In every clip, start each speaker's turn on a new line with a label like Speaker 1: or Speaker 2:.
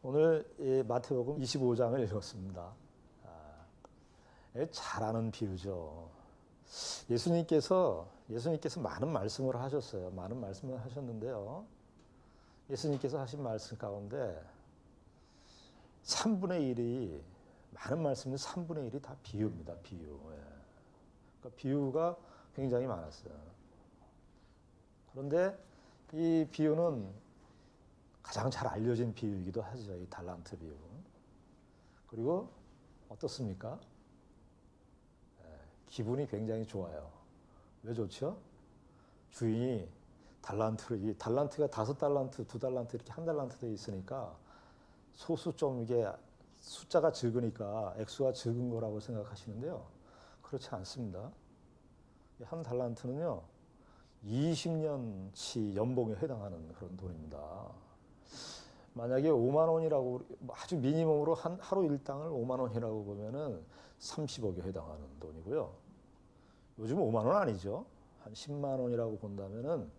Speaker 1: 오늘 이 마태복음 25장을 읽었습니다. 잘 아는 비유죠. 예수님께서 많은 말씀을 하셨어요. 많은 말씀을 하셨는데요. 예수님께서 하신 말씀 가운데 3분의 1이 많은 말씀은 3분의 1이 다 비유입니다. 비유. 그러니까 비유가 굉장히 많았어요. 그런데 이 비유는 가장 잘 알려진 비유이기도 하죠. 이 달란트 비유. 그리고 어떻습니까? 기분이 굉장히 좋아요. 왜 좋죠? 주인이 이 달란트가 5달란트, 2달란트 이렇게 1달란트 돼 있으니까 소수 좀 이게 숫자가 적으니까 액수가 적은 거라고 생각하시는데요. 그렇지 않습니다. 1달란트는요, 20년치 연봉에 해당하는 그런 돈입니다. 만약에 5만 원이라고 아주 미니멈으로 하루 일당을 5만 원이라고 보면은 30억에 해당하는 돈이고요. 요즘 5만 원 아니죠. 한 10만 원이라고 본다면은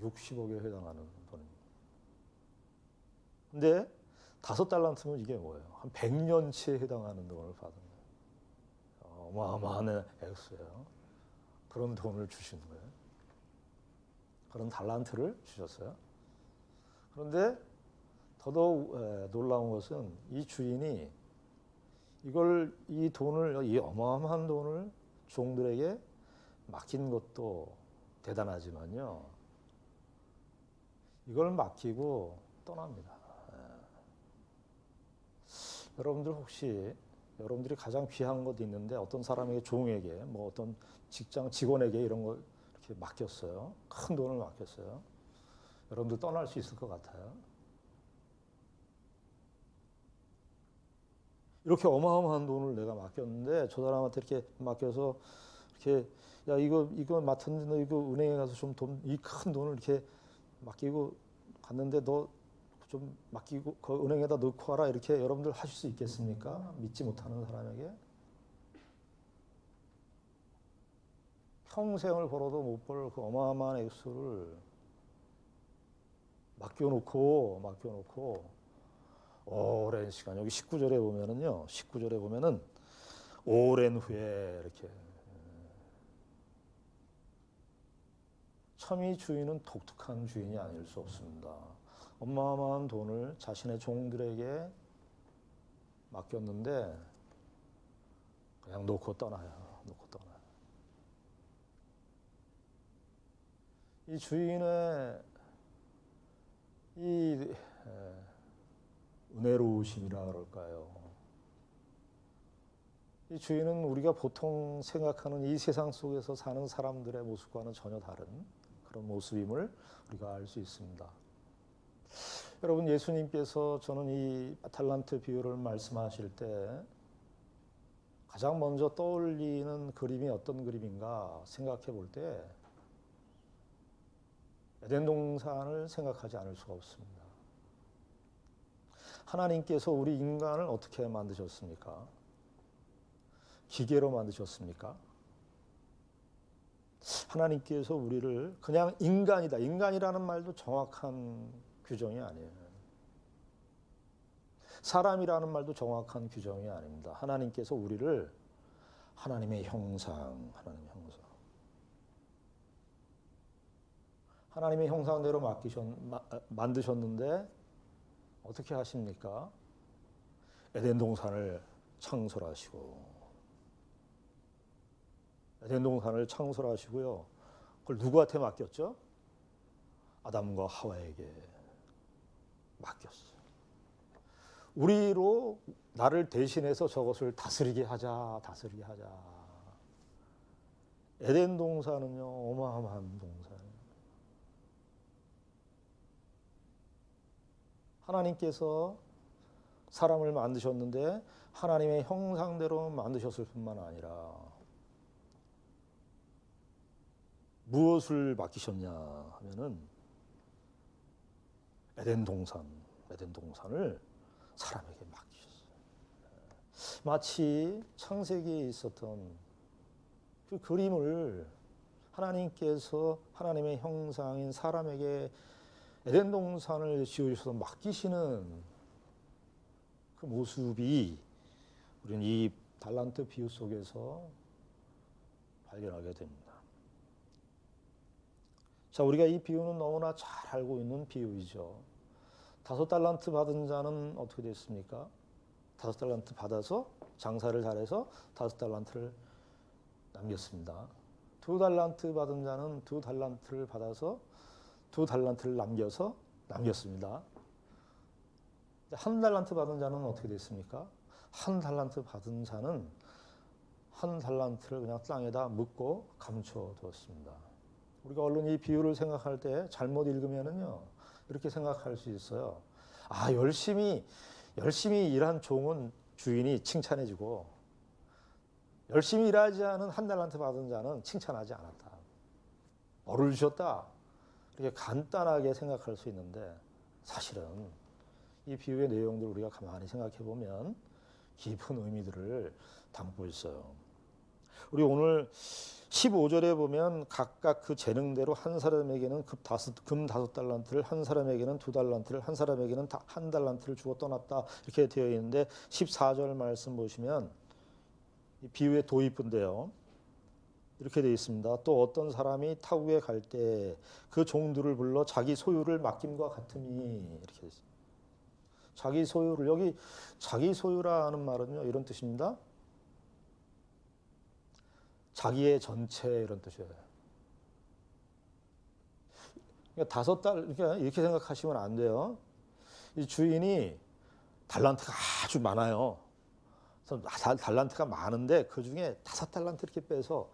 Speaker 1: 60억에 해당하는 돈입니다. 근데 5달란트면 이게 뭐예요? 한 100년치에 해당하는 돈을 받은 거예요. 어마어마한 액수예요. 그런 돈을 주신 거예요. 그런 달란트를 주셨어요. 그런데 더더욱 놀라운 것은 이 주인이 이 돈을, 이 어마어마한 돈을 종들에게 맡긴 것도 대단하지만요. 이걸 맡기고 떠납니다. 여러분들 혹시 여러분들이 가장 귀한 것도 있는데 어떤 사람에게 종에게 뭐 어떤 직장 직원에게 이런 걸 이렇게 맡겼어요. 큰 돈을 맡겼어요. 여러분들 떠날 수 있을 것 같아요. 이렇게 어마어마한 돈을 내가 맡겼는데 저 사람한테 이렇게 맡겨서 이렇게 야 이거 맡았는데 너 이거 은행에 가서 좀 이 큰 돈을 이렇게 맡기고 갔는데 너 좀 맡기고 그 은행에다 넣고 와라 이렇게 여러분들 하실 수 있겠습니까? 믿지 못하는 사람에게 평생을 벌어도 못 벌 그 어마어마한 액수를 맡겨놓고 오랜 시간 여기 19절에 보면은 오랜 후에 이렇게 참 이 주인은 독특한 주인이 아닐 수 없습니다. 어마어마한 돈을 자신의 종들에게 맡겼는데 그냥 놓고 떠나요. 이 주인의 이 은혜로우심이라 그럴까요? 이 주인은 우리가 보통 생각하는 이 세상 속에서 사는 사람들의 모습과는 전혀 다른 그런 모습임을 우리가 알 수 있습니다. 여러분, 예수님께서 저는 이 달란트 비유를 말씀하실 때 가장 먼저 떠올리는 그림이 어떤 그림인가 생각해 볼 때 에덴 동산을 생각하지 않을 수가 없습니다. 하나님께서 우리 인간을 어떻게 만드셨습니까? 기계로 만드셨습니까? 하나님께서 우리를 그냥 인간이다. 인간이라는 말도 정확한 규정이 아니에요. 사람이라는 말도 정확한 규정이 아닙니다. 하나님께서 우리를 하나님의 형상. 하나님의 형상대로 만드셨는데 어떻게 하십니까? 에덴 동산을 창설하시고요. 그걸 누구한테 맡겼죠? 아담과 하와에게 맡겼어요. 우리로 나를 대신해서 저것을 다스리게 하자. 에덴 동산은요, 어마어마한 동산이에요. 하나님께서 사람을 만드셨는데 하나님의 형상대로 만드셨을 뿐만 아니라 무엇을 맡기셨냐 하면은 에덴 동산을 사람에게 맡기셨어요. 마치 창세기에 있었던 그 그림을 하나님께서 하나님의 형상인 사람에게 에덴 동산을 지으셔서 맡기시는 그 모습이 우리는 이 달란트 비유 속에서 발견하게 됩니다. 자, 우리가 이 비유는 너무나 잘 알고 있는 비유이죠. 5달란트 받은 자는 어떻게 됐습니까? 5달란트 받아서 장사를 잘해서 5달란트를 남겼습니다. 2달란트 받은 자는 2달란트를 받아서 2달란트를 남겼습니다. 1달란트 받은 자는 어떻게 됐습니까? 1달란트 받은 자는 1달란트를 그냥 땅에다 묻고 감춰두었습니다. 우리가 얼른 이 비유를 생각할 때 잘못 읽으면은요, 이렇게 생각할 수 있어요. 아, 열심히 일한 종은 주인이 칭찬해주고, 열심히 일하지 않은 1달란트 받은 자는 칭찬하지 않았다. 뭐를 주셨다. 이렇게 간단하게 생각할 수 있는데, 사실은 이 비유의 내용들을 우리가 가만히 생각해 보면 깊은 의미들을 담고 있어요. 우리 오늘 15절에 보면 각각 그 재능대로 한 사람에게는 금 5달란트를, 한 사람에게는 2달란트를, 한 사람에게는 1달란트를 주고 떠났다, 이렇게 되어 있는데 14절 말씀 보시면 이 비유의 도입부인데요. 이렇게 되어 있습니다. 또 어떤 사람이 타국에 갈 때 그 종들을 불러 자기 소유를 맡김과 같으니, 이렇게 되어 있습니다. 자기 소유를, 여기 자기 소유라는 말은요, 이런 뜻입니다. 자기의 전체, 이런 뜻이에요. 그러니까 5달, 그러니까 이렇게 생각하시면 안 돼요. 이 주인이 달란트가 아주 많아요. 달란트가 많은데 그 중에 5달란트 이렇게 빼서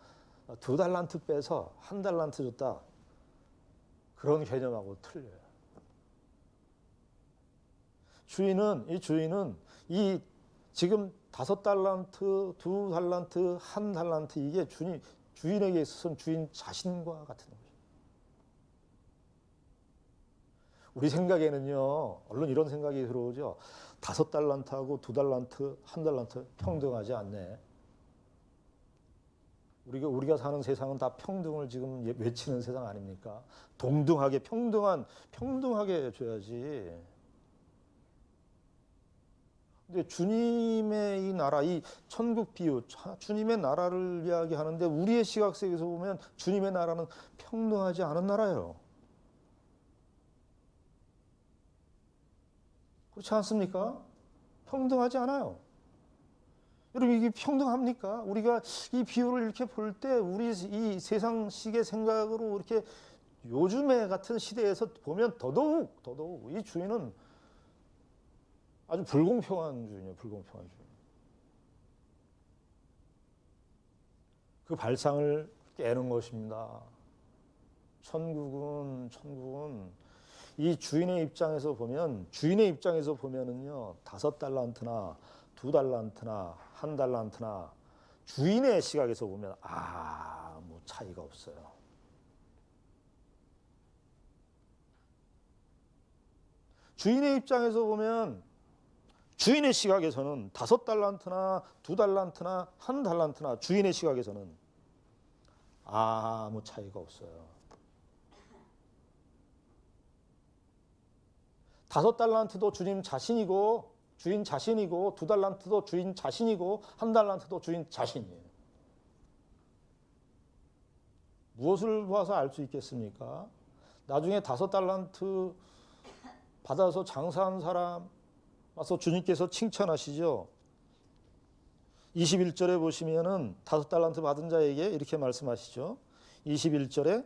Speaker 1: 2달란트 빼서 1달란트 줬다. 그런 개념하고 틀려요. 이 주인은 이 지금 5달란트, 2달란트, 1달란트, 이게 주인에게 있어서는 주인 자신과 같은 거죠. 우리 생각에는요, 얼른 이런 생각이 들어오죠. 5달란트하고 2달란트, 1달란트 평등하지 않네. 우리가 사는 세상은 다 평등을 지금 외치는 세상 아닙니까? 동등하게, 평등하게 줘야지. 근데 주님의 이 나라, 이 천국 비유, 주님의 나라를 이야기하는데 우리의 시각에서 보면 주님의 나라는 평등하지 않은 나라예요. 그렇지 않습니까? 평등하지 않아요. 여러분, 이게 평등합니까? 우리가 이 비유를 이렇게 볼 때 우리 이 세상식의 생각으로 이렇게 요즘의 같은 시대에서 보면 더더욱 이 주인은 아주 불공평한 주인이에요. 불공평한 주인. 그 발상을 깨는 것입니다. 천국은 이 주인의 입장에서 보면은요, 5달란트나 2달란트나 1달란트나 주인의 시각에서 보면 뭐 차이가 없어요. 주인의 입장에서 보면, 주인의 시각에서는 5달란트나 2달란트나 1달란트나 주인의 시각에서는 아무 차이가 없어요. 5달란트도 주인 자신이고 2달란트도 주인 자신이고 1달란트도 주인 자신이에요. 무엇을 봐서 알 수 있겠습니까? 나중에 5달란트 받아서 장사한 사람 와서 주님께서 칭찬하시죠. 21절에 보시면은 5달란트 받은 자에게 이렇게 말씀하시죠. 21절에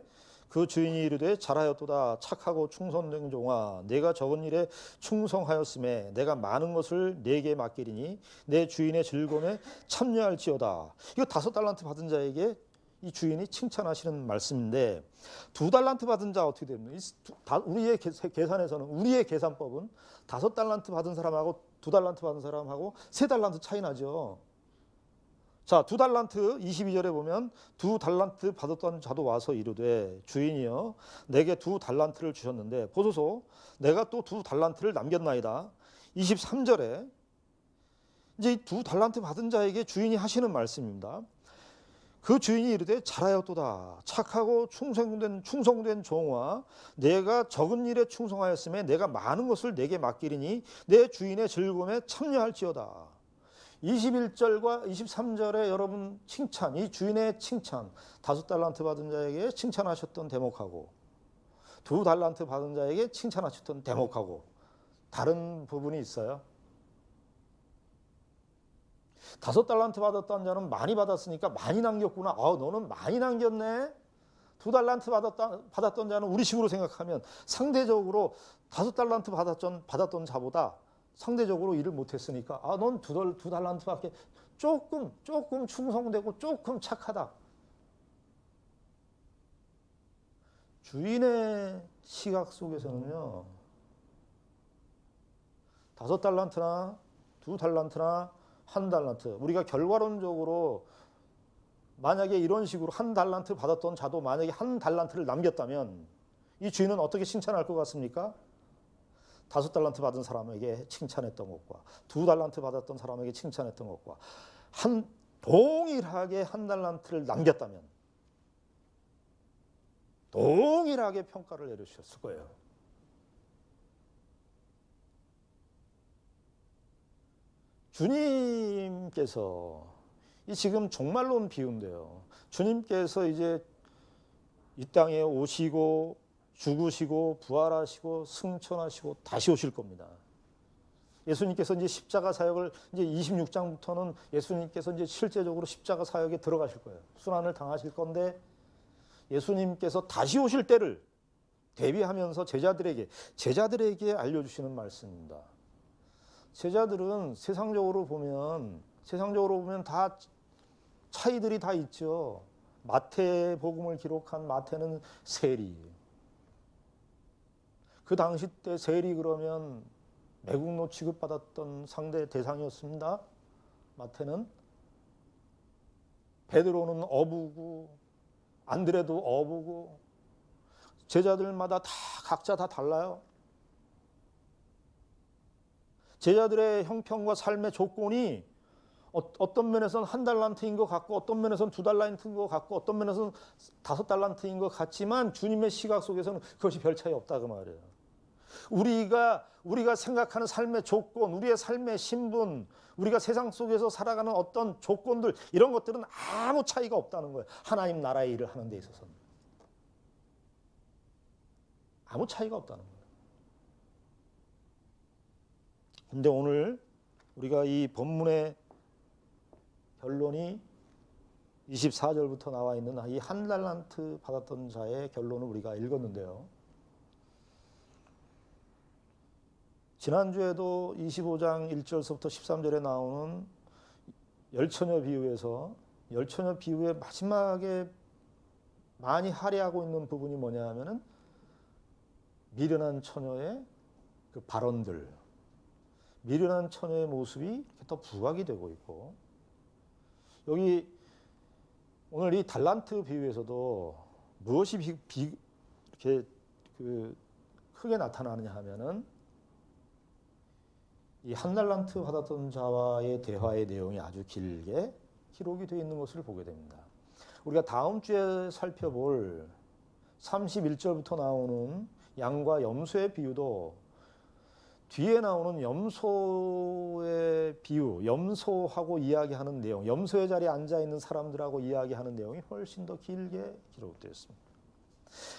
Speaker 1: 그 주인이 이르되 잘하였도다 착하고 충성된 종아, 내가 적은 일에 충성하였음에 내가 많은 것을 내게 맡기리니 내 주인의 즐거움에 참여할지어다. 이거 5달란트 받은 자에게 이 주인이 칭찬하시는 말씀인데, 2달란트 받은 자 어떻게 됩니까? 우리의 계산에서는, 우리의 계산법은 5달란트 받은 사람하고 2달란트 받은 사람하고 3달란트 차이 나죠. 자, 2달란트 22절에 보면 2달란트 받았던 자도 와서 이르되 주인이여 내게 2달란트를 주셨는데 보소서 내가 또 2달란트를 남겼나이다. 23절에 이제 이 2달란트 받은 자에게 주인이 하시는 말씀입니다. 그 주인이 이르되 잘하였도다. 착하고 충성된 종아, 내가 적은 일에 충성하였음에 내가 많은 것을 내게 맡기리니 내 주인의 즐거움에 참여할지어다. 21절과 23절에 여러분 칭찬, 이 주인의 칭찬, 5달란트 받은 자에게 칭찬하셨던 대목하고 2달란트 받은 자에게 칭찬하셨던 대목하고 다른 부분이 있어요. 5달란트 받았던 자는 많이 받았으니까 많이 남겼구나. 너는 많이 남겼네. 2달란트 받았던 자는 우리식으로 생각하면 상대적으로 5달란트 받았던 자보다 상대적으로 일을 못했으니까 넌 2달란트밖에 조금 충성되고 조금 착하다. 주인의 시각 속에서는요, 5달란트나 2달란트나 1달란트, 우리가 결과론적으로 만약에 이런 식으로 1달란트 받았던 자도 만약에 1달란트를 남겼다면 이 주인은 어떻게 칭찬할 것 같습니까? 5달란트 받은 사람에게 칭찬했던 것과 2달란트 받았던 사람에게 칭찬했던 것과 동일하게 1달란트를 남겼다면 동일하게 평가를 내려주셨을 거예요. 주님께서 이 지금 종말론 비유인데요. 주님께서 이제 이 땅에 오시고 죽으시고 부활하시고 승천하시고 다시 오실 겁니다. 예수님께서 이제 십자가 사역을 이제 26장부터는 예수님께서 이제 실제적으로 십자가 사역에 들어가실 거예요. 순환을 당하실 건데 예수님께서 다시 오실 때를 대비하면서 제자들에게 알려주시는 말씀입니다. 제자들은 세상적으로 보면 다 차이들이 다 있죠. 마태복음을 기록한 마태는 세리. 그 당시 때 세리 그러면 매국노 취급받았던 상대 대상이었습니다. 마태는. 베드로는 어부고 안드레도 어부고 제자들마다 각자 다 달라요. 제자들의 형편과 삶의 조건이 어떤 면에서는 1달란트인 것 같고 어떤 면에서는 2달란트인 것 같고 어떤 면에서는 5달란트인 것 같지만 주님의 시각 속에서는 그것이 별 차이 없다 그 말이에요. 우리가 생각하는 삶의 조건, 우리의 삶의 신분, 우리가 세상 속에서 살아가는 어떤 조건들 이런 것들은 아무 차이가 없다는 거예요. 하나님 나라의 일을 하는 데 있어서는 아무 차이가 없다는 거예요. 근데 오늘 우리가 이 본문의 결론이 24절부터 나와 있는 이 1달란트 받았던 자의 결론을 우리가 읽었는데요. 지난주에도 25장 1절서부터 13절에 나오는 열처녀 비유에서 열처녀 비유의 마지막에 많이 할애하고 있는 부분이 뭐냐 하면은 미련한 처녀의 그 발언들, 미련한 처녀의 모습이 더 부각이 되고 있고, 여기 오늘 이 달란트 비유에서도 무엇이 이렇게 크게 나타나느냐 하면은 이 1달란트 받았던 자와의 대화의 내용이 아주 길게 기록이 되어 있는 것을 보게 됩니다. 우리가 다음 주에 살펴볼 31절부터 나오는 양과 염소의 비유도 뒤에 나오는 염소의 비유, 염소하고 이야기하는 내용, 염소의 자리에 앉아있는 사람들하고 이야기하는 내용이 훨씬 더 길게 기록되어 있습니다.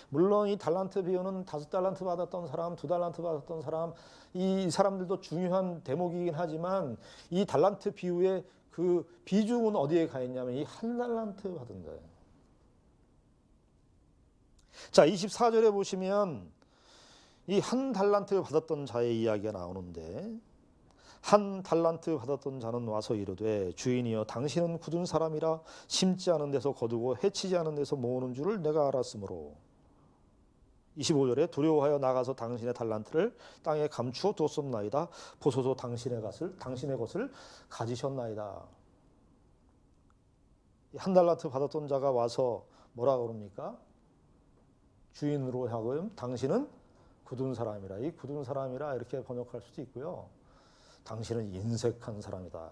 Speaker 1: 물론 이 달란트 비유는 5달란트 받았던 사람, 2달란트 받았던 사람, 이 사람들도 중요한 대목이긴 하지만 이 달란트 비유의 그 비중은 어디에 가 있냐면 이 1달란트 받은 자예요. 자, 24절에 보시면 이 1달란트 받았던 자의 이야기가 나오는데 1달란트 받았던 자는 와서 이르되 주인이여 당신은 굳은 사람이라 심지 않은 데서 거두고 해치지 않은 데서 모으는 줄을 내가 알았으므로 25절에 두려워하여 나가서 당신의 달란트를 땅에 감추어 두었었나이다. 보소서 당신의 것을 가지셨나이다. 1달란트 받았던 자가 와서 뭐라 그럽니까? 주인으로 하여금 당신은 굳은 사람이라. 이 굳은 사람이라 이렇게 번역할 수도 있고요. 당신은 인색한 사람이다.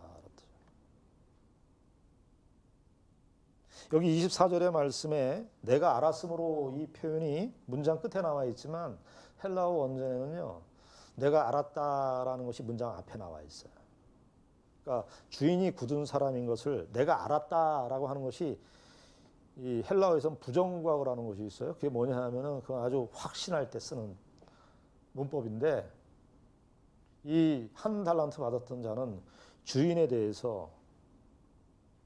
Speaker 1: 여기 24절의 말씀에 내가 알았으므로 이 표현이 문장 끝에 나와 있지만 헬라어 원전에는요, 내가 알았다라는 것이 문장 앞에 나와 있어요. 그러니까 주인이 굳은 사람인 것을 내가 알았다라고 하는 것이 이 헬라어에서는 부정과거라는 것이 있어요. 그게 뭐냐 하면은 그 아주 확신할 때 쓰는 문법인데, 이 한 달란트 받았던 자는 주인에 대해서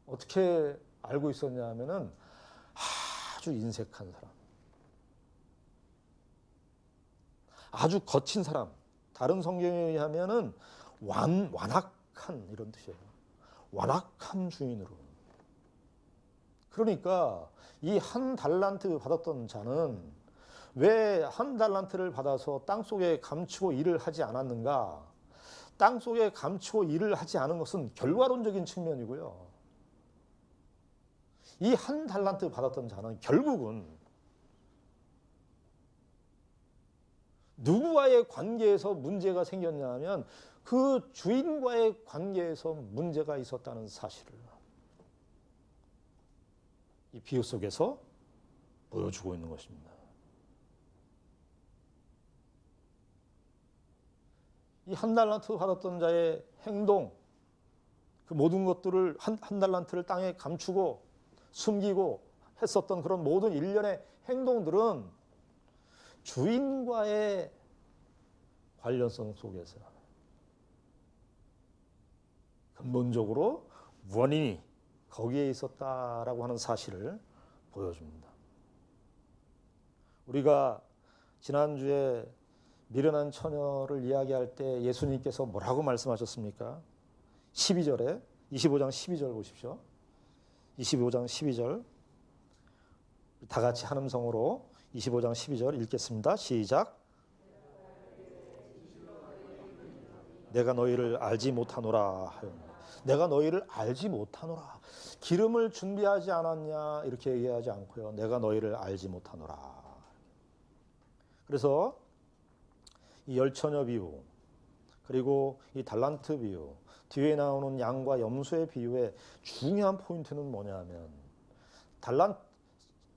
Speaker 1: 어떻게 알고 있었냐 하면은 아주 인색한 사람, 아주 거친 사람, 다른 성경에 의하면은 완악한 이런 뜻이에요. 완악한 주인으로. 그러니까 이 한 달란트 받았던 자는 왜 한 달란트를 받아서 땅속에 감추고 일을 하지 않았는가? 땅속에 감추고 일을 하지 않은 것은 결과론적인 측면이고요. 이 한 달란트 받았던 자는 결국은 누구와의 관계에서 문제가 생겼냐 하면 그 주인과의 관계에서 문제가 있었다는 사실을 이 비유 속에서 보여주고 있는 것입니다. 이 한 달란트 받았던 자의 행동, 그 모든 것들을 한 달란트를 땅에 감추고 숨기고 했었던 그런 모든 일련의 행동들은 주인과의 관련성 속에서 근본적으로 원인이 거기에 있었다라고 하는 사실을 보여줍니다. 우리가 지난주에 미련한 처녀를 이야기할 때 예수님께서 뭐라고 말씀하셨습니까? 12절에 25장 12절 보십시오. 25장 12절 다 같이 한 음성으로 25장 12절 읽겠습니다. 시작. 내가 너희를 알지 못하노라. 내가 너희를 알지 못하노라. 기름을 준비하지 않았냐 이렇게 얘기하지 않고요. 내가 너희를 알지 못하노라. 그래서 이 열처녀 비유, 그리고 이 달란트 비유, 뒤에 나오는 양과 염소의 비유의 중요한 포인트는 뭐냐면,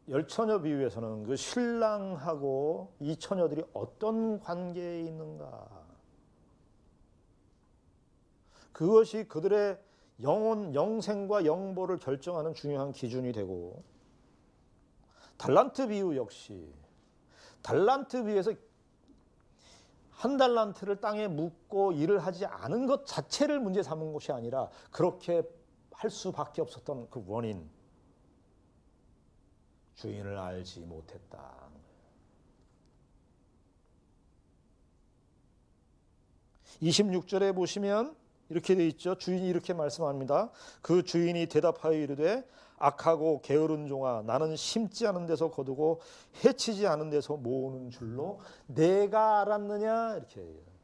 Speaker 1: 열처녀 비유에서는 그 신랑하고 이 처녀들이 어떤 관계에 있는가, 그것이 그들의 영생과 영보를 결정하는 중요한 기준이 되고, 달란트 비유 역시 달란트 비유에서 한 달란트를 땅에 묻고 일을 하지 않은 것 자체를 문제 삼은 것이 아니라 그렇게 할 수밖에 없었던 그 원인, 주인을 알지 못했다. 26절에 보시면 이렇게 돼 있죠. 주인이 이렇게 말씀합니다. 그 주인이 대답하여 이르되 악하고 게으른 종아, 나는 심지 않은 데서 거두고 해치지 않은 데서 모으는 줄로 내가 알았느냐, 이렇게 얘기해요.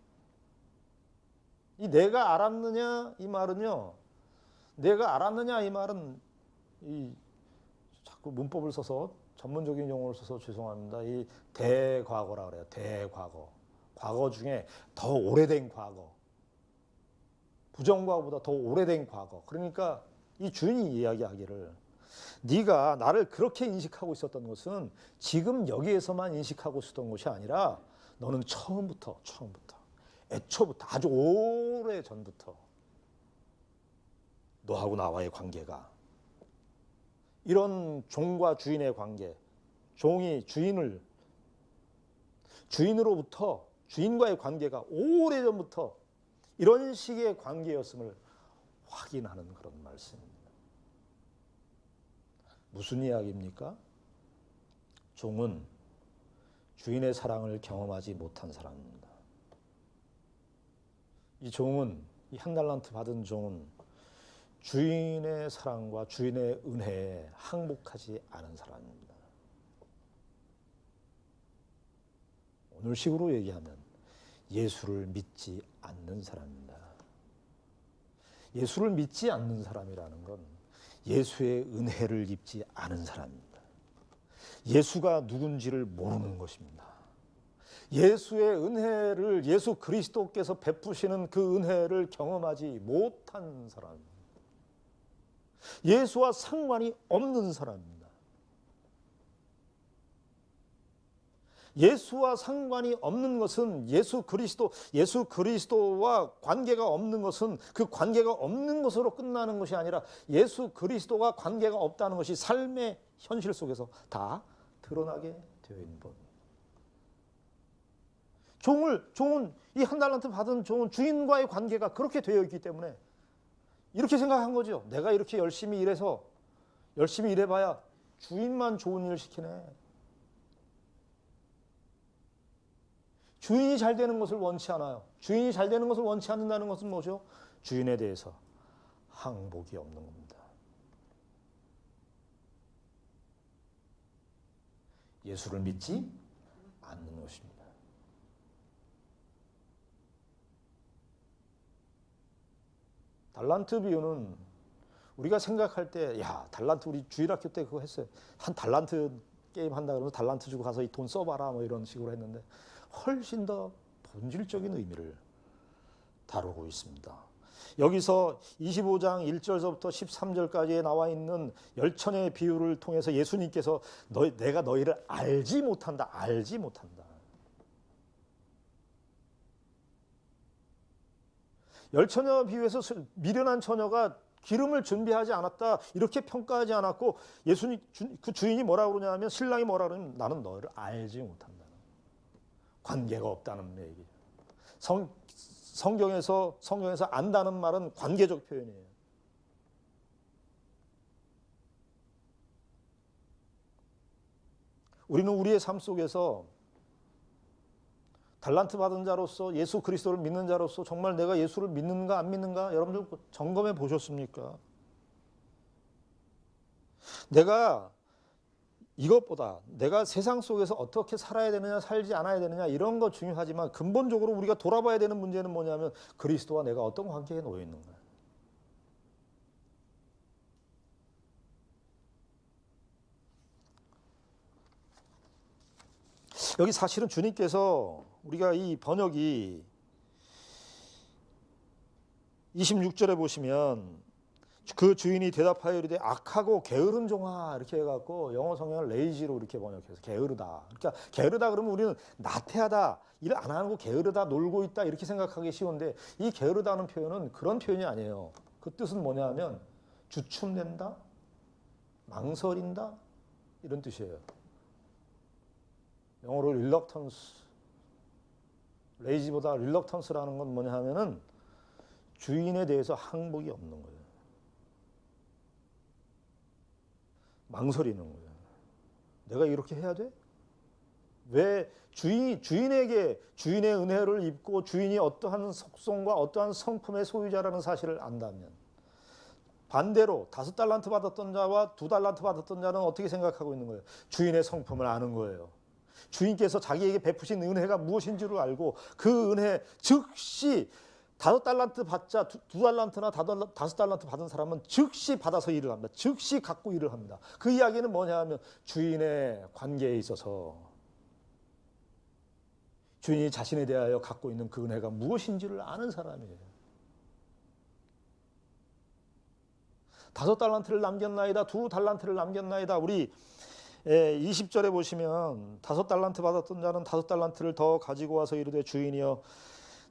Speaker 1: 이 내가 알았느냐 이 말은요, 내가 알았느냐 이 말은 이 자꾸 문법을 써서 전문적인 용어를 써서 죄송합니다. 이 대과거라 그래요. 대과거. 과거 중에 더 오래된 과거. 부정과거보다 더 오래된 과거. 그러니까 이 주인이 이야기하기를 네가 나를 그렇게 인식하고 있었던 것은 지금 여기에서만 인식하고 있었던 것이 아니라 너는 처음부터 애초부터 아주 오래 전부터 너하고 나와의 관계가 이런 종과 주인의 관계, 종이 주인으로부터 주인과의 관계가 오래전부터 이런 식의 관계였음을 확인하는 그런 말씀입니다. 무슨 이야기입니까? 종은 주인의 사랑을 경험하지 못한 사람입니다. 이 종은, 이 한 달란트 받은 종은 주인의 사랑과 주인의 은혜에 항복하지 않은 사람입니다. 오늘 식으로 얘기하면 예수를 믿지 않는 사람입니다. 예수를 믿지 않는 사람이라는 건 예수의 은혜를 입지 않은 사람입니다. 예수가 누군지를 모르는 것입니다. 예수의 은혜를, 예수 그리스도께서 베푸시는 그 은혜를 경험하지 못한 사람입니다. 예수와 상관이 없는 사람입니다. 예수와 상관이 없는 것은 예수 그리스도와 관계가 없는 것은 그 관계가 없는 것으로 끝나는 것이 아니라 예수 그리스도와 관계가 없다는 것이 삶의 현실 속에서 다 드러나게 되어 있는 것. 종은 이 한 달란트 받은 종은 주인과의 관계가 그렇게 되어 있기 때문에 이렇게 생각한 거죠. 내가 이렇게 열심히 일해봐야 주인만 좋은 일 시키네. 주인이 잘 되는 것을 원치 않아요. 주인이 잘 되는 것을 원치 않는다는 것은 뭐죠? 주인에 대해서 항복이 없는 겁니다. 예수를 믿지 않는 것입니다. 달란트 비유는 우리가 생각할 때, 야, 달란트 우리 주일학교 때 그거 했어요. 한 달란트 게임 한다 그러면서 달란트 주고 가서 이 돈 써봐라 뭐 이런 식으로 했는데 훨씬 더 본질적인 의미를 다루고 있습니다. 여기서 25장 1절서부터 13절까지에 나와 있는 열천의 비유를 통해서 예수님께서 내가 너희를 알지 못한다. 열처녀 비유에서 미련한 처녀가 기름을 준비하지 않았다 이렇게 평가하지 않았고 예수님 그 주인이 뭐라고 그러냐면 신랑이 뭐라고 그러냐면 나는 너희를 알지 못한다. 관계가 없다는 얘기죠. 성경에서 안다는 말은 관계적 표현이에요. 우리는 우리의 삶 속에서 달란트 받은 자로서 예수 그리스도를 믿는 자로서 정말 내가 예수를 믿는가 안 믿는가 여러분들 점검해 보셨습니까? 내가 이것보다 내가 세상 속에서 어떻게 살아야 되느냐 살지 않아야 되느냐 이런 거 중요하지만 근본적으로 우리가 돌아봐야 되는 문제는 뭐냐면 그리스도와 내가 어떤 관계에 놓여 있는가. 여기 사실은 주님께서 우리가 이 번역이 26절에 보시면 그 주인이 대답하여 이르되 악하고 게으른 종아 이렇게 해갖고 영어 성경을 레이지로 이렇게 번역해서 게으르다. 그러니까 게으르다 그러면 우리는 나태하다, 일 안 하고 게으르다, 놀고 있다 이렇게 생각하기 쉬운데 이 게으르다는 표현은 그런 표현이 아니에요. 그 뜻은 뭐냐면 주춤된다, 망설인다 이런 뜻이에요. 영어로 reluctance, 레이지보다 reluctance라는 건 뭐냐 하면은 주인에 대해서 항복이 없는 거예요. 망설이는 거예요. 내가 이렇게 해야 돼? 왜 주인에게 주인의 은혜를 입고 주인이 어떠한 속성과 어떠한 성품의 소유자라는 사실을 안다면 반대로 5달란트 받았던 자와 2달란트 받았던 자는 어떻게 생각하고 있는 거예요? 주인의 성품을 아는 거예요. 주인께서 자기에게 베푸신 은혜가 무엇인지를 알고 그 은혜 즉시 5달란트 받자 2달란트나 5달란트 받은 사람은 즉시 받아서 일을 합니다. 즉시 갖고 일을 합니다. 그 이야기는 뭐냐 하면 주인의 관계에 있어서 주인이 자신에 대하여 갖고 있는 그 은혜가 무엇인지를 아는 사람이에요. 5달란트를 남겼나이다 2달란트를 남겼나이다. 우리 20절에 보시면 5달란트 받았던 자는 5달란트를 더 가지고 와서 이르되 주인이여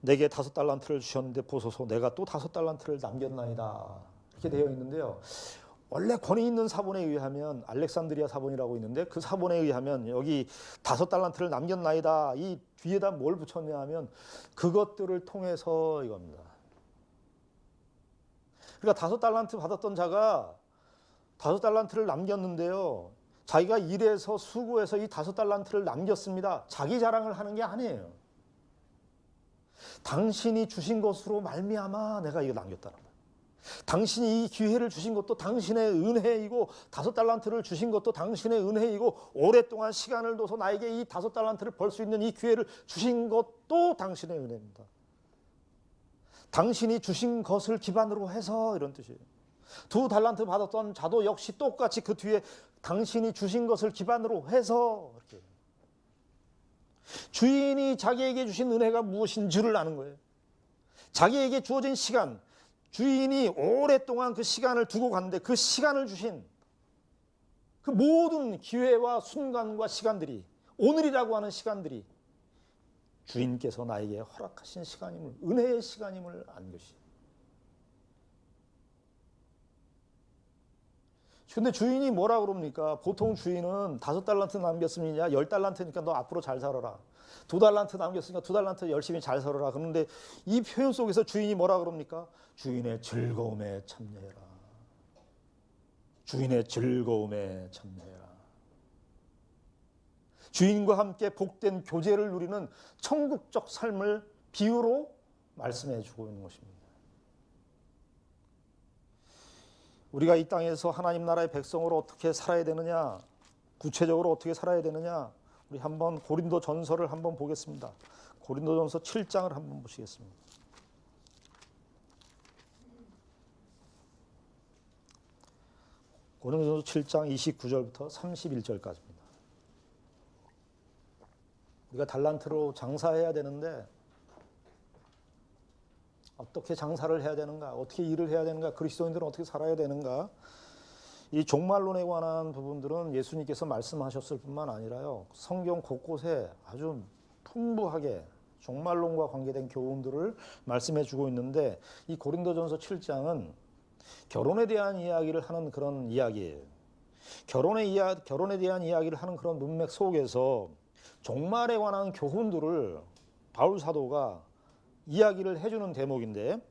Speaker 1: 내게 5달란트를 주셨는데 보소서 내가 또 5달란트를 남겼나이다 이렇게 되어 있는데요. 원래 권위 있는 사본에 의하면 알렉산드리아 사본이라고 있는데 그 사본에 의하면 여기 5달란트를 남겼나이다 이 뒤에다 뭘 붙였냐 하면 그것들을 통해서 이겁니다. 그러니까 5달란트 받았던 자가 5달란트를 남겼는데요. 자기가 일해서 수고해서 이 5달란트를 남겼습니다. 자기 자랑을 하는 게 아니에요. 당신이 주신 것으로 말미암아 내가 이거 남겼다는 거예요. 당신이 이 기회를 주신 것도 당신의 은혜이고 5달란트를 주신 것도 당신의 은혜이고 오랫동안 시간을 둬서 나에게 이 5달란트를 벌 수 있는 이 기회를 주신 것도 당신의 은혜입니다. 당신이 주신 것을 기반으로 해서 이런 뜻이에요. 2달란트 받았던 자도 역시 똑같이 그 뒤에 당신이 주신 것을 기반으로 해서 이렇게 주인이 자기에게 주신 은혜가 무엇인지를 아는 거예요. 자기에게 주어진 시간, 주인이 오랫동안 그 시간을 두고 갔는데 그 시간을 주신 그 모든 기회와 순간과 시간들이, 오늘이라고 하는 시간들이 주인께서 나에게 허락하신 시간임을, 은혜의 시간임을 안 것이. 근데 주인이 뭐라 그럽니까? 보통 주인은 5달란트 남겼으니까 10달란트니까 너 앞으로 잘 살아라. 2달란트 남겼으니까 2달란트 열심히 잘 살아라. 그런데 이 표현 속에서 주인이 뭐라 그럽니까? 주인의 즐거움에 참여해라. 주인의 즐거움에 참여해라. 주인과 함께 복된 교제를 누리는 천국적 삶을 비유로 말씀해 주고 있는 것입니다. 우리가 이 땅에서 하나님 나라의 백성으로 어떻게 살아야 되느냐, 구체적으로 어떻게 살아야 되느냐, 우리 한번 고린도 전서를 한번 보겠습니다. 고린도 전서 7장을 한번 보시겠습니다. 고린도 전서 7장 29절부터 31절까지입니다. 우리가 달란트로 장사해야 되는데 어떻게 장사를 해야 되는가, 어떻게 일을 해야 되는가, 그리스도인들은 어떻게 살아야 되는가, 이 종말론에 관한 부분들은 예수님께서 말씀하셨을 뿐만 아니라요, 성경 곳곳에 아주 풍부하게 종말론과 관계된 교훈들을 말씀해 주고 있는데, 이 고린도전서 7장은 결혼에 대한 이야기를 하는 그런 이야기예요. 결혼에 대한 이야기를 하는 그런 문맥 속에서 종말에 관한 교훈들을 바울 사도가 이야기를 해주는 대목인데,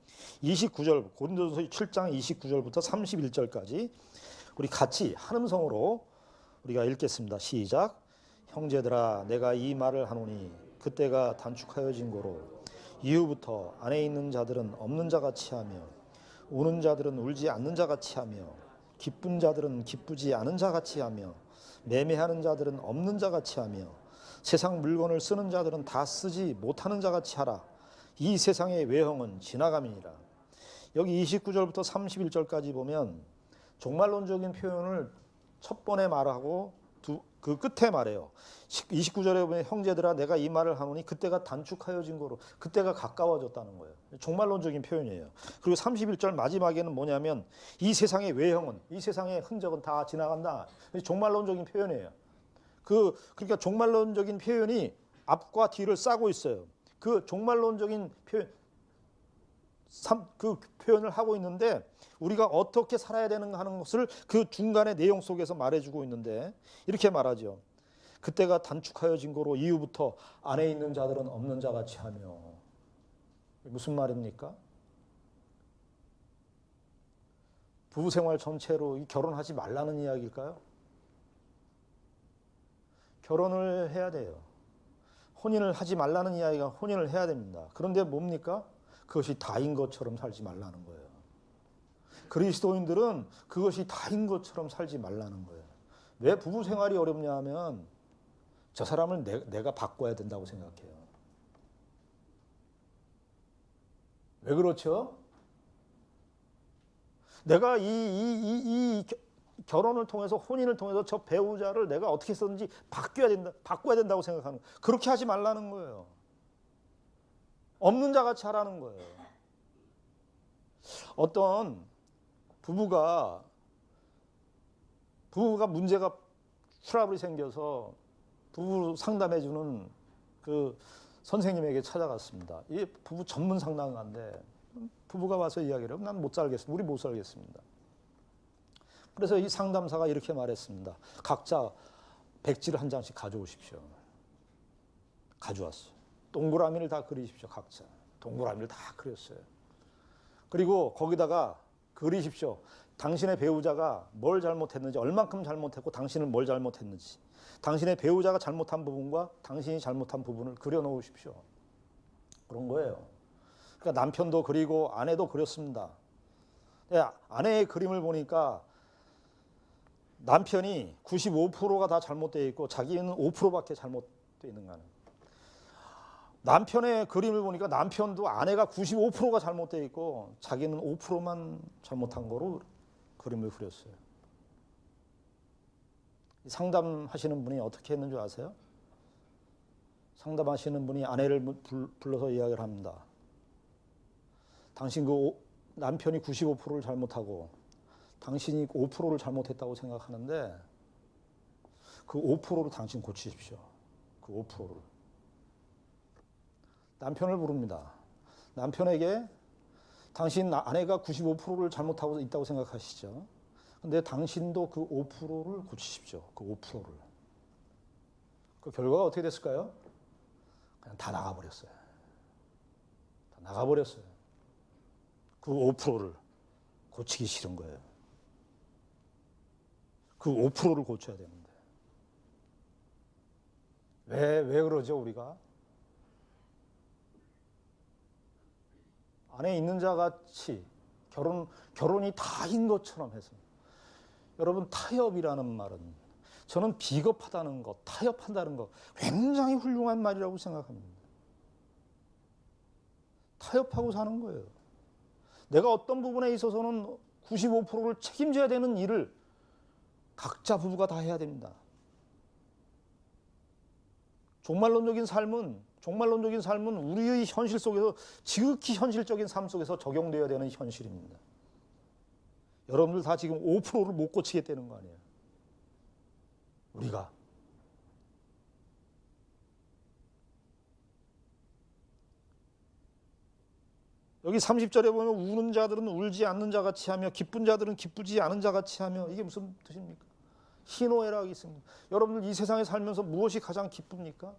Speaker 1: 29절, 고린도전서 7장 29절부터 31절까지 우리 같이 한 음성으로 우리가 읽겠습니다. 시작. 형제들아, 내가 이 말을 하노니 그때가 단축하여진 고로 이후부터 안에 있는 자들은 없는 자같이 하며, 우는 자들은 울지 않는 자같이 하며, 기쁜 자들은 기쁘지 않은 자같이 하며, 매매하는 자들은 없는 자같이 하며, 세상 물건을 쓰는 자들은 다 쓰지 못하는 자같이 하라. 이 세상의 외형은 지나감이니라. 여기 29절부터 31절까지 보면 종말론적인 표현을 첫 번에 말하고 그 끝에 말해요. 29절에 보면 형제들아 내가 이 말을 하노니 그때가 단축하여진 거로, 그때가 가까워졌다는 거예요. 종말론적인 표현이에요. 그리고 31절 마지막에는 뭐냐면 이 세상의 외형은, 이 세상의 흔적은 다 지나간다. 종말론적인 표현이에요. 그러니까 종말론적인 표현이 앞과 뒤를 싸고 있어요. 그 종말론적인 표현, 그 표현을 하고 있는데 우리가 어떻게 살아야 되는가 하는 것을 그 중간의 내용 속에서 말해주고 있는데, 이렇게 말하죠. 그때가 단축하여진 거로 이후부터 안에 있는 자들은 없는 자같이 하며. 무슨 말입니까? 부부 생활 전체로 결혼하지 말라는 이야기일까요? 결혼을 해야 돼요. 혼인을 하지 말라는 이야기가 혼인을 해야 됩니다. 그런데 뭡니까? 그것이 다인 것처럼 살지 말라는 거예요. 그리스도인들은 그것이 다인 것처럼 살지 말라는 거예요. 왜 부부 생활이 어렵냐 하면 저 사람을 내가 바꿔야 된다고 생각해요. 왜 그렇죠? 내가 이 결혼을 통해서, 혼인을 통해서 저 배우자를 내가 어떻게 해서든지 바꿔야 된다고 생각하는 거예요. 그렇게 하지 말라는 거예요. 없는 자같이 하라는 거예요. 어떤 부부가 문제가, 트러블이 생겨서 부부 상담해주는 그 선생님에게 찾아갔습니다. 이 부부 전문 상담가인데 부부가 와서 이야기를 하면 난 못 살겠습니다. 우리 못 살겠습니다. 그래서 이 상담사가 이렇게 말했습니다. 각자 백지를 한 장씩 가져오십시오. 가져왔어요. 동그라미를 다 그리십시오. 각자 동그라미를 다 그렸어요. 그리고 거기다가 그리십시오. 당신의 배우자가 뭘 잘못했는지, 얼만큼 잘못했고 당신은 뭘 잘못했는지, 당신의 배우자가 잘못한 부분과 당신이 잘못한 부분을 그려놓으십시오. 그런 거예요. 그러니까 남편도 그리고 아내도 그렸습니다. 아내의 그림을 보니까 남편이 95%가 다 잘못되어 있고 자기는 5%밖에 잘못되어 있는 거예요. 남편의 그림을 보니까 남편도 아내가 95%가 잘못되어 있고 자기는 5%만 잘못한 거로 그림을 그렸어요. 상담하시는 분이 어떻게 했는 줄 아세요? 상담하시는 분이 아내를 불러서 이야기를 합니다. 당신 남편이 95%를 잘못하고 당신이 5%를 잘못했다고 생각하는데 그 5%를 당신 고치십시오. 그 5%를. 남편을 부릅니다. 남편에게 당신 아내가 95%를 잘못하고 있다고 생각하시죠. 근데 당신도 그 5%를 고치십시오. 그 5%를. 그 결과가 어떻게 됐을까요? 그냥 다 나가버렸어요. 다 나가버렸어요. 그 5%를 고치기 싫은 거예요. 그 5%를 고쳐야 되는데. 왜 그러죠, 우리가? 안에 있는 자 같이 결혼이 다인 것처럼 해서. 여러분, 타협이라는 말은 저는 비겁하다는 것, 타협한다는 것 굉장히 훌륭한 말이라고 생각합니다. 타협하고 사는 거예요. 내가 어떤 부분에 있어서는 95%를 책임져야 되는 일을 각자 부부가 다 해야 됩니다. 종말론적인 삶은 우리의 현실 속에서 지극히 현실적인 삶 속에서 적용되어야 되는 현실입니다. 여러분들 다 지금 5%를 못 고치겠다는 거 아니에요. 우리가. 여기 30절에 보면 우는 자들은 울지 않는 자 같이 하며 기쁜 자들은 기쁘지 않은 자 같이 하며, 이게 무슨 뜻입니까? 희노애락이 있습니다. 여러분들 이 세상에 살면서 무엇이 가장 기쁩니까?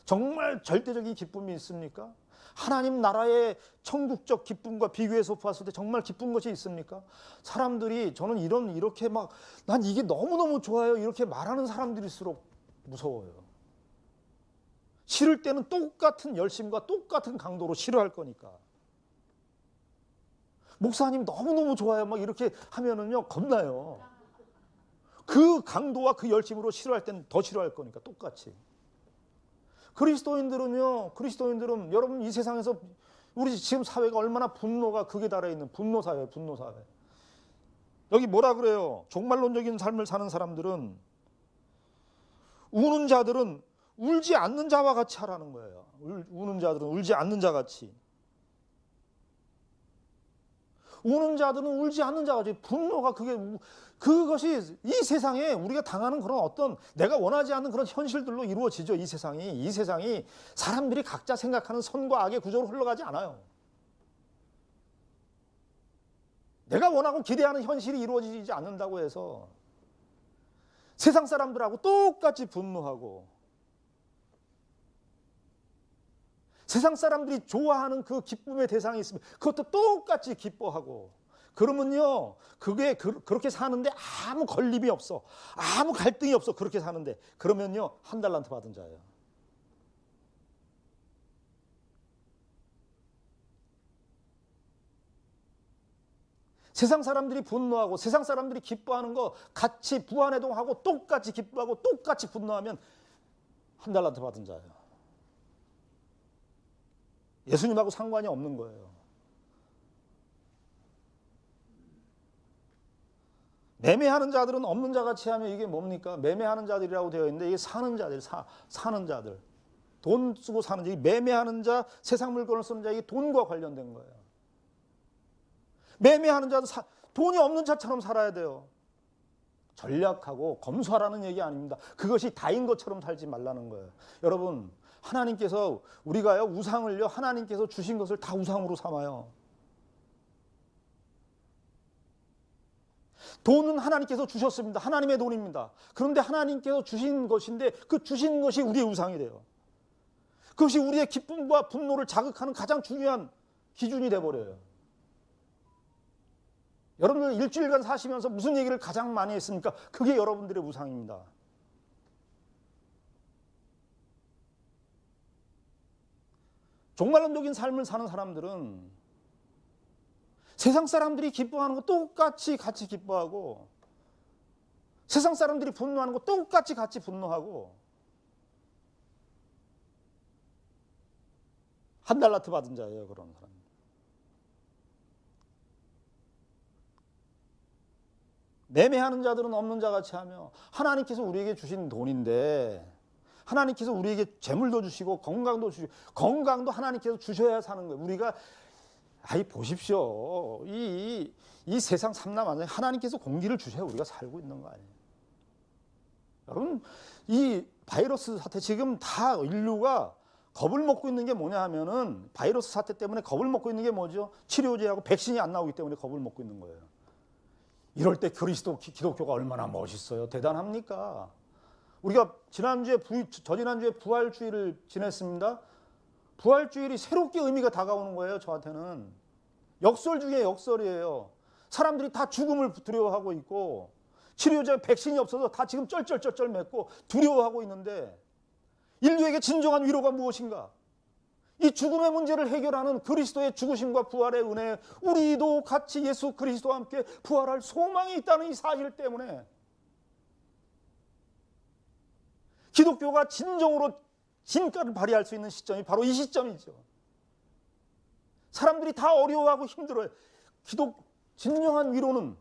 Speaker 1: 정말 절대적인 기쁨이 있습니까? 하나님 나라의 천국적 기쁨과 비교해서 보았을 때 정말 기쁜 것이 있습니까? 사람들이 저는 이렇게 막 난 이게 너무너무 좋아요 이렇게 말하는 사람들일수록 무서워요. 싫을 때는 똑같은 열심과 똑같은 강도로 싫어할 거니까. 목사님 너무너무 좋아요 막 이렇게 하면은요 겁나요. 그 강도와 그 열심으로 싫어할 때는 더 싫어할 거니까 똑같이. 그리스도인들은 여러분 이 세상에서 우리 지금 사회가 얼마나 분노가 극에 달해 있는 분노 사회예요, 분노 사회. 여기 뭐라 그래요? 종말론적인 삶을 사는 사람들은, 우는 자들은 울지 않는 자와 같이 하라는 거예요. 우는 자들은 울지 않는 자 같이. 우는 자들은 울지 않는 자 같이. 분노가 그것이 이 세상에 우리가 당하는 그런 어떤 내가 원하지 않는 그런 현실들로 이루어지죠. 이 세상이 사람들이 각자 생각하는 선과 악의 구조로 흘러가지 않아요. 내가 원하고 기대하는 현실이 이루어지지 않는다고 해서 세상 사람들하고 똑같이 분노하고, 세상 사람들이 좋아하는 그 기쁨의 대상이 있으면 그것도 똑같이 기뻐하고, 그러면요 그렇게 사는데 아무 걸림이 없어, 아무 갈등이 없어. 그렇게 사는데 그러면요 한 달란트 받은 자예요. 세상 사람들이 분노하고 세상 사람들이 기뻐하는 거 같이 부안해동하고 똑같이 기뻐하고 똑같이 분노하면 한 달란트 받은 자예요. 예수님하고 상관이 없는 거예요. 매매하는 자들은 없는 자 같이 하면 이게 뭡니까? 매매하는 자들이라고 되어 있는데 이게 사는 자들, 사는 자들. 돈 쓰고 사는 자, 매매하는 자, 세상 물건을 쓰는 자, 이게 돈과 관련된 거예요. 매매하는 자도 돈이 없는 자처럼 살아야 돼요. 전략하고 검소하라는 얘기 아닙니다. 그것이 다인 것처럼 살지 말라는 거예요. 여러분, 하나님께서 우리가요 우상을요 하나님께서 주신 것을 다 우상으로 삼아요. 돈은 하나님께서 주셨습니다. 하나님의 돈입니다. 그런데 하나님께서 주신 것인데 그 주신 것이 우리의 우상이 돼요. 그것이 우리의 기쁨과 분노를 자극하는 가장 중요한 기준이 돼버려요. 여러분들 일주일간 사시면서 무슨 얘기를 가장 많이 했습니까? 그게 여러분들의 우상입니다. 종말론적인 삶을 사는 사람들은 세상 사람들이 기뻐하는 거 똑같이 같이 기뻐하고, 세상 사람들이 분노하는 거 똑같이 같이 분노하고, 한 달란트 받은 자예요, 그런 사람. 매매하는 자들은 없는 자 같이 하며, 하나님께서 우리에게 주신 돈인데, 하나님께서 우리에게 재물도 주시고 건강도 주시고, 건강도 하나님께서 주셔야 사는 거예요. 우리가 아이 보십시오. 이 세상 삼라만상 하나님께서 공기를 주셔야 우리가 살고 있는 거 아니에요. 여러분, 이 바이러스 사태 지금 다 인류가 겁을 먹고 있는 게 뭐냐 하면은 바이러스 사태 때문에 겁을 먹고 있는 게 뭐죠? 치료제하고 백신이 안 나오기 때문에 겁을 먹고 있는 거예요. 이럴 때 기독교가 얼마나 멋있어요. 대단합니까? 우리가 저지난주에 부활주일을 지냈습니다. 부활주일이 새롭게 의미가 다가오는 거예요. 저한테는. 역설 중에 역설이에요. 사람들이 다 죽음을 두려워하고 있고 치료제 백신이 없어서 다 지금 쩔쩔쩔쩔 맺고 두려워하고 있는데 인류에게 진정한 위로가 무엇인가? 이 죽음의 문제를 해결하는 그리스도의 죽으심과 부활의 은혜에 우리도 같이 예수 그리스도와 함께 부활할 소망이 있다는 이 사실 때문에 기독교가 진정으로 진가를 발휘할 수 있는 시점이 바로 이 시점이죠. 사람들이 다 어려워하고 힘들어요. 진정한 위로는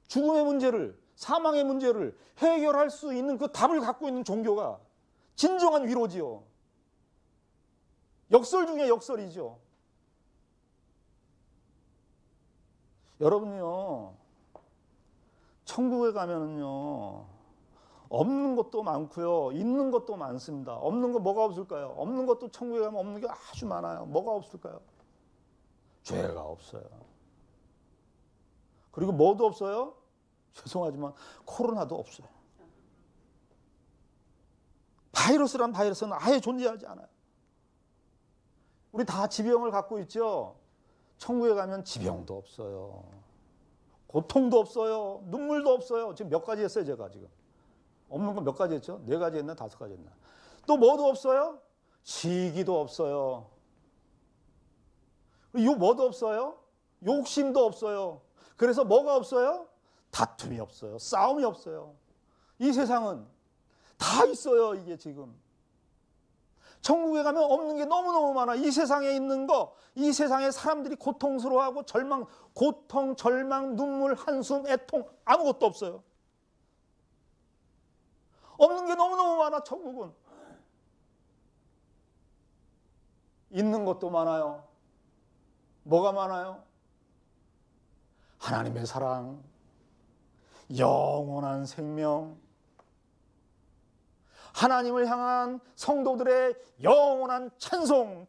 Speaker 1: 죽음의 문제를, 사망의 문제를 해결할 수 있는 그 답을 갖고 있는 종교가 진정한 위로지요. 역설 중에 역설이죠. 여러분요, 천국에 가면은요, 없는 것도 많고요, 있는 것도 많습니다. 없는 거 뭐가 없을까요? 없는 것도 천국에 가면 없는 게 아주 많아요. 뭐가 없을까요? 죄가 없어요. 그리고 뭐도 없어요? 죄송하지만 코로나도 없어요. 바이러스란 바이러스는 아예 존재하지 않아요. 우리 다 지병을 갖고 있죠. 천국에 가면 지병도 없어요. 고통도 없어요. 눈물도 없어요. 지금 몇 가지 했어요, 제가 지금. 없는 건 몇 가지 했죠? 4가지 했나 5가지 했나. 또 뭐도 없어요? 시기도 없어요. 그리고 뭐도 없어요? 욕심도 없어요. 그래서 뭐가 없어요? 다툼이 없어요. 싸움이 없어요. 이 세상은 다 있어요, 이게 지금. 천국에 가면 없는 게 너무너무 많아. 이 세상에 있는 거, 이 세상에 사람들이 고통스러워하고 고통, 절망, 눈물, 한숨, 애통 아무것도 없어요. 없는 게 너무너무 많아, 천국은. 있는 것도 많아요. 뭐가 많아요? 하나님의 사랑, 영원한 생명, 하나님을 향한 성도들의 영원한 찬송.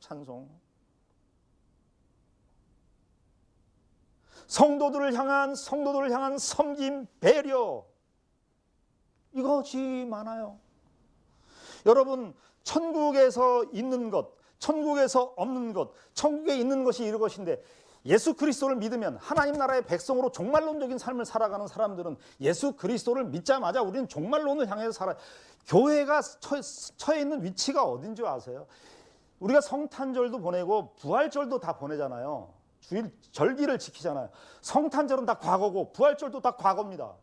Speaker 1: 성도들을 향한 섬김, 배려. 이것이 많아요. 여러분, 천국에서 있는 것, 천국에서 없는 것, 천국에 있는 것이 이것인데 예수 그리스도를 믿으면 하나님 나라의 백성으로 종말론적인 삶을 살아가는 사람들은 예수 그리스도를 믿자마자 우리는 종말론을 향해서 살아요. 교회가 처해 있는 위치가 어딘 줄 아세요? 우리가 성탄절도 보내고 부활절도 다 보내잖아요. 주일 절기를 지키잖아요. 성탄절은 다 과거고 부활절도 다 과거입니다.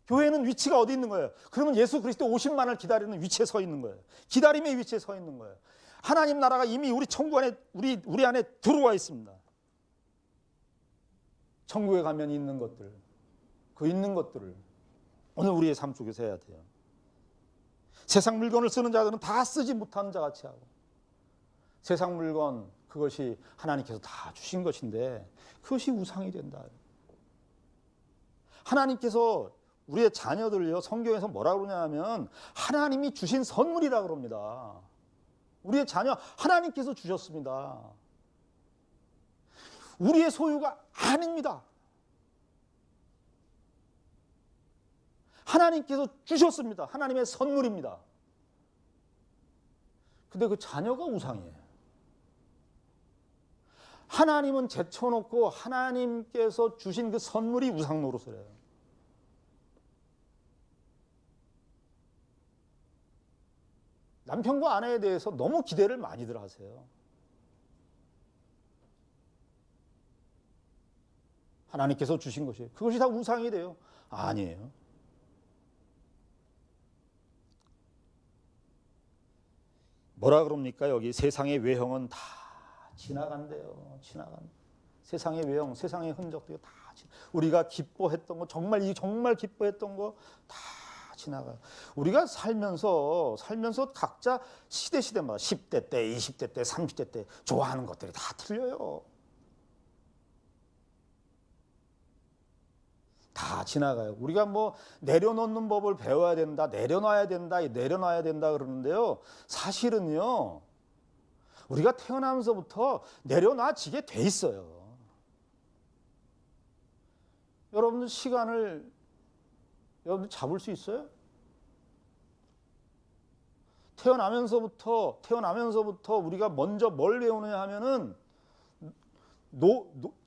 Speaker 1: 교회는 위치가 어디 있는 거예요? 그러면 예수 그리스도 50만을 기다리는 위치에 서 있는 거예요. 기다림의 위치에 서 있는 거예요. 하나님 나라가 이미 우리 천국 안에 우리 안에 들어와 있습니다. 천국에 가면 있는 것들, 그 있는 것들을 오늘 우리의 삶 속에서 해야 돼요. 세상 물건을 쓰는 자들은 다 쓰지 못하는 자 같이 하고 세상 물건 그것이 하나님께서 다 주신 것인데 그것이 우상이 된다. 하나님께서 우리의 자녀들을요 성경에서 뭐라고 그러냐 하면 하나님이 주신 선물이라고 그럽니다. 우리의 자녀 하나님께서 주셨습니다. 우리의 소유가 아닙니다. 하나님께서 주셨습니다. 하나님의 선물입니다. 근데 그 자녀가 우상이에요. 하나님은 제쳐놓고 하나님께서 주신 그 선물이 우상 노릇을 해요. 남편과 아내에 대해서 너무 기대를 많이들 하세요. 하나님께서 주신 것이 그것이 다 우상이 돼요. 아니에요. 뭐라 그럽니까? 여기 세상의 외형은 다 지나간대요. 세상의 외형, 세상의 흔적들이 다 우리가 기뻐했던 거 정말 기뻐했던 거 다 지나가요. 우리가 살면서 각자 시대마다 10대 때, 20대 때, 30대 때 좋아하는 것들이 다 틀려요. 다 지나가요. 우리가 뭐 내려놓는 법을 배워야 된다, 내려놔야 된다 그러는데요. 사실은요, 우리가 태어나면서부터 내려놔지게 돼 있어요. 여러분들 시간을 여러분들 잡을 수 있어요? 태어나면서부터 우리가 먼저 뭘 배우느냐 하면은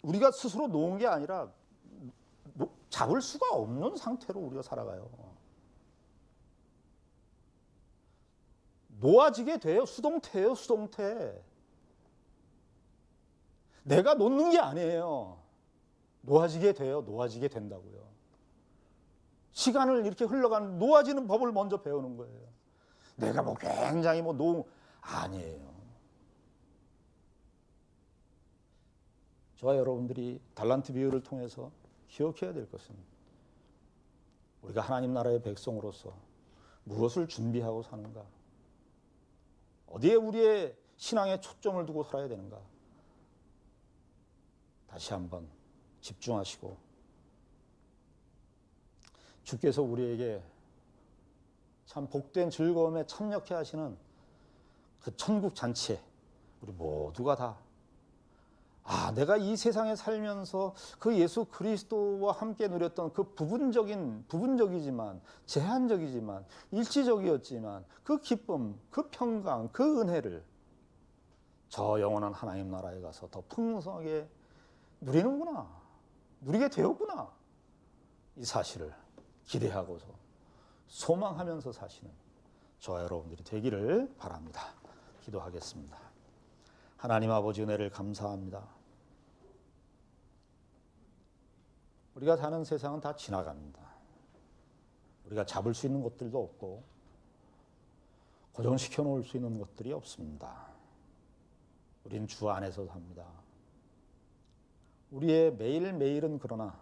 Speaker 1: 우리가 스스로 놓은 게 아니라 잡을 수가 없는 상태로 우리가 살아가요. 놓아지게 돼요. 수동태예요, 수동태. 내가 놓는 게 아니에요. 놓아지게 돼요. 놓아지게 된다고요. 시간을 이렇게 흘러가는 놓아지는 법을 먼저 배우는 거예요. 내가 뭐 굉장히 아니에요. 저와 여러분들이 달란트 비유를 통해서 기억해야 될 것은 우리가 하나님 나라의 백성으로서 무엇을 준비하고 사는가? 어디에 우리의 신앙의 초점을 두고 살아야 되는가? 다시 한번 집중하시고 주께서 우리에게 참 복된 즐거움에 참여케 하시는 그 천국 잔치에 우리 모두가 다 내가 이 세상에 살면서 그 예수 그리스도와 함께 누렸던 그 부분적이지만 제한적이지만 일시적이었지만 그 기쁨, 그 평강, 그 은혜를 저 영원한 하나님 나라에 가서 더 풍성하게 누리게 되었구나. 이 사실을 기대하고서 소망하면서 사시는 저와 여러분들이 되기를 바랍니다. 기도하겠습니다. 하나님 아버지 은혜를 감사합니다. 우리가 사는 세상은 다 지나갑니다. 우리가 잡을 수 있는 것들도 없고 고정시켜 놓을 수 있는 것들이 없습니다. 우린 주 안에서 삽니다. 우리의 매일매일은 그러나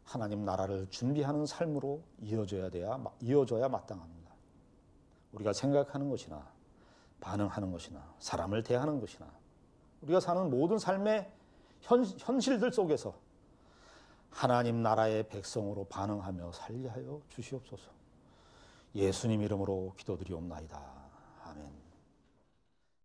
Speaker 1: 하나님 나라를 준비하는 삶으로 이어져야 마땅합니다. 우리가 생각하는 것이나 반응하는 것이나 사람을 대하는 것이나 우리가 사는 모든 삶의 현실들 속에서 하나님 나라의 백성으로 반응하며 살게 하여 주시옵소서. 예수님 이름으로 기도드리옵나이다. 아멘.